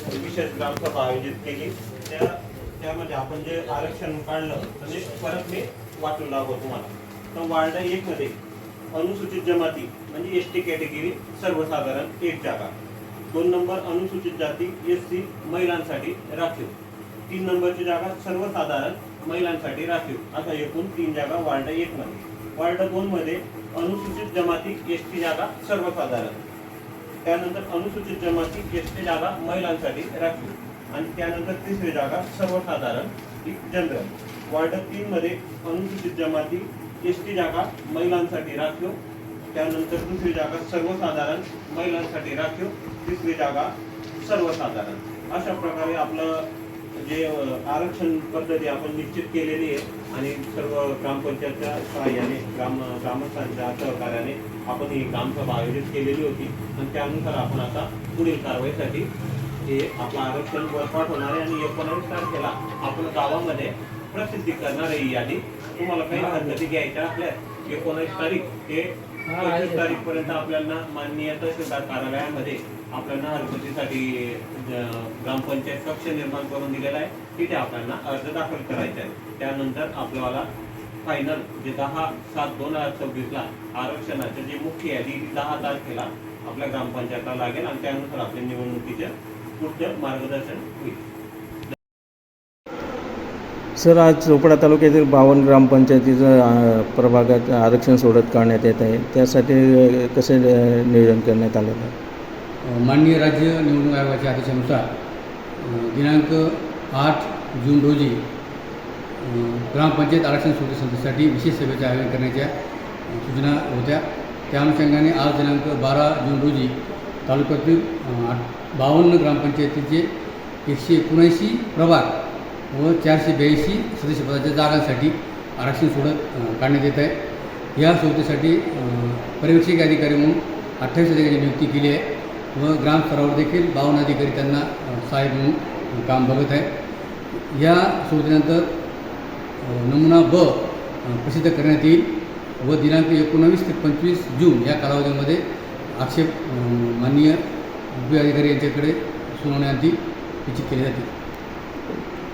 विशेष ग्रामसभा आयोजित केली। त्यामध्ये आपण जे आरक्षण काढलं म्हणजे परत मी वाचून दाखवतो तुम्हाला। तर वार्ड 1 मध्ये अनुसूचित जमाती म्हणजे एसटी कॅटेगरी सर्वसाधारण 1 जागा, 2 नंबर अनुसूचित जाती एससी महिलांसाठी राखीव, 3 नंबरची जागा सर्वसाधारण महिलांसाठी राखीव, असा एकूण 3 जागा वार्ड 1 मध्ये। वार्ड 2 मध्ये अनुसूचित जमाती एसटी जागा सर्वसाधारण, त्यानंतर अनुसूचित जमाती एसटी जागा महिलांसाठी राखीव आणि त्यानंतर तिसरी जागा सर्वसाधारण जनरल। वार्ड 3 मध्ये अनुसूचित जमाती एसटी जागा महिलांसाठी राखीव, त्यानंतर दुसरी जागा सर्वसाधारण महिलांसाठी राखीव, तिसरी जागा सर्वसाधारण। अशा प्रकारे आपलं जे आरक्षण पद्धती आपण निश्चित केलेली आहे आणि सर्व ग्रामपंचायतच्या सहाय्याने ग्रामस्थांच्या सहकार्याने आपण ही ग्रामसभा आयोजित केलेली होती आणि त्यानुसार आपण आता पुढील कारवाईसाठी हे आपलं आरक्षण वर पाठवणार आहे आणि 19 तारखेला आपण गावामध्ये प्रसिद्धी करणार आहे ही यादी। तुम्हाला काही पद्धती घ्यायच्या असल्या 19 तारीख ते 25 तारीख पर्यंत आपल्याला माननीय तहसीलदार कार्यालयामध्ये आपल्याला हरकतीसाठी ग्रामपंचायत कक्ष निर्माण करून दिलेला आहे, तिथे आपल्याला अर्ज दाखल करायचा आहे। त्यानंतर आपल्याला फायनल जे 10/7/2026 ला आरक्षणाचे जे मुख्य यादी 10 तारखेला आपल्या ग्रामपंचायतला लागेल आणि त्यानुसार आपल्या निवडणुकीचे पुढचं मार्गदर्शन होईल। सर, आज चोपडा तालुक्यातील 52 ग्रामपंचायतीचं प्रभागात आरक्षण सोडत काढण्यात येत आहे, त्यासाठी कसे नियोजन करण्यात आलेलं आहे? माननीय राज्य निवडणूक आयोगाच्या आदेशानुसार दिनांक 8 जून रोजी ग्रामपंचायत आरक्षण सोडतीसाठी विशेष सभेचे आयोजन करण्याच्या सूचना होत्या। त्या अनुषंगाने आज दिनांक 12 जून रोजी तालुक्यातील 52 ग्रामपंचायतीचे 179 प्रभाग व 482 सदस्यपदाच्या जागांसाठी आरक्षण सोडत काढण्यात येत आहे। या सोडतीसाठी पर्यवेक्षक अधिकारी म्हणून 28 अधिकाऱ्यांची नियुक्ती केली आहे व ग्रामस्तरावर देखील 52 अधिकारी त्यांना सहाय्यक म्हणून काम बघत आहे। या सोडतीनंतर नमुना ब प्रसिद्ध करण्यात येईल व दिनांक 19 ते 25 जून या कालावधीमध्ये आक्षेप माननीय उपविभागाधिकारी यांच्याकडे सुनावण्याआधी निश्चित केले जातील।